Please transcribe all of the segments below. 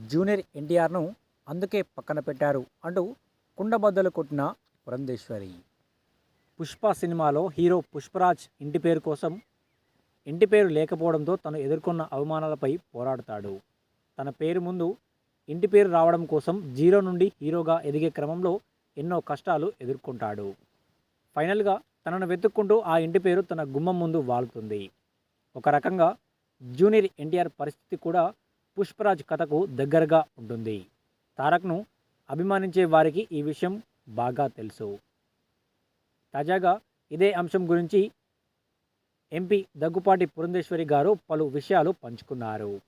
Junior ఎన్టీఆర్ను అందుకే పక్కన పెట్టారు అంటూ కుండబద్దలు కొట్టిన పురంధేశ్వరి. పుష్ప సినిమాలో హీరో పుష్పరాజ్ ఇంటి పేరు కోసం ఇంటి పేరు లేకపోవడంతో తను ఎదుర్కొన్న అవమానాలపై పోరాడతాడు. తన పేరు ముందు ఇంటి పేరు రావడం కోసం జీరో నుండి హీరోగా ఎదిగే క్రమంలో ఎన్నో కష్టాలు ఎదుర్కొంటాడు. ఫైనల్గా తనను వెతుక్కుంటూ ఆ ఇంటి పేరు తన గుమ్మం ముందు వాలుతుంది. ఒక రకంగా జూనియర్ ఎన్టీఆర్ పరిస్థితి కూడా పుష్పరాజ్ కథకు దగ్గరగా ఉంటుంది. తారక్ను అభిమానించే వారికి ఈ విషయం బాగా తెలుసు. తాజాగా ఇదే అంశం గురించి ఎంపీ దగ్గుపాటి పురంధేశ్వరి గారు పలు విషయాలు పంచుకున్నారు.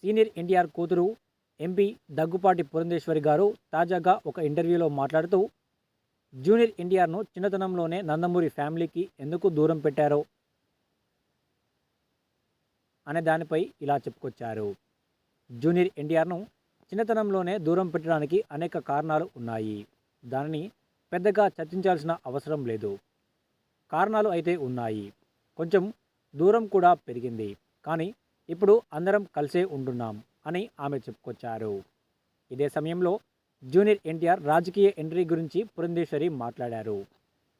సీనియర్ ఎన్టీఆర్ కూతురు ఎంపీ దగ్గుపాటి పురంధేశ్వరి గారు తాజాగా ఒక ఇంటర్వ్యూలో మాట్లాడుతూ జూనియర్ ఎన్టీఆర్ను చిన్నతనంలోనే నందమూరి ఫ్యామిలీకి ఎందుకు దూరం పెట్టారో అనే దానిపై ఇలా చెప్పుకొచ్చారు. జూనియర్ ఎన్టీఆర్ను చిన్నతనంలోనే దూరం పెట్టడానికి అనేక కారణాలు ఉన్నాయి. దానిని పెద్దగా చర్చించాల్సిన అవసరం లేదు. కారణాలు అయితే ఉన్నాయి. కొంచెం దూరం కూడా పెరిగింది. కానీ ఇప్పుడు అందరం కలిసే ఉంటున్నాం అని ఆమె చెప్పుకొచ్చారు. ఇదే సమయంలో జూనియర్ ఎన్టీఆర్ రాజకీయ ఎంట్రీ గురించి పురంధేశ్వరి మాట్లాడారు.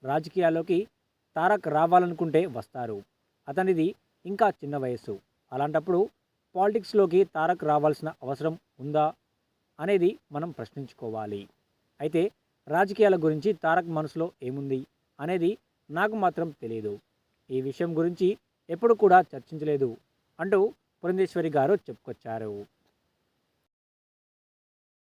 రాజకీయాల్లోకి తారక్ రావాలనుకుంటే వస్తారు. అతనిది ఇంకా చిన్న వయస్సు. అలాంటప్పుడు పాలిటిక్స్లోకి తారక్ రావాల్సిన అవసరం ఉందా అనేది మనం ప్రశ్నించుకోవాలి. అయితే రాజకీయాల గురించి తారక్ మనసులో ఏముంది అనేది నాకు మాత్రం తెలియదు. ఈ విషయం గురించి ఎప్పుడు కూడా చర్చించలేదు అంటూ పురంధేశ్వరి గారు చెప్పుకొచ్చారు.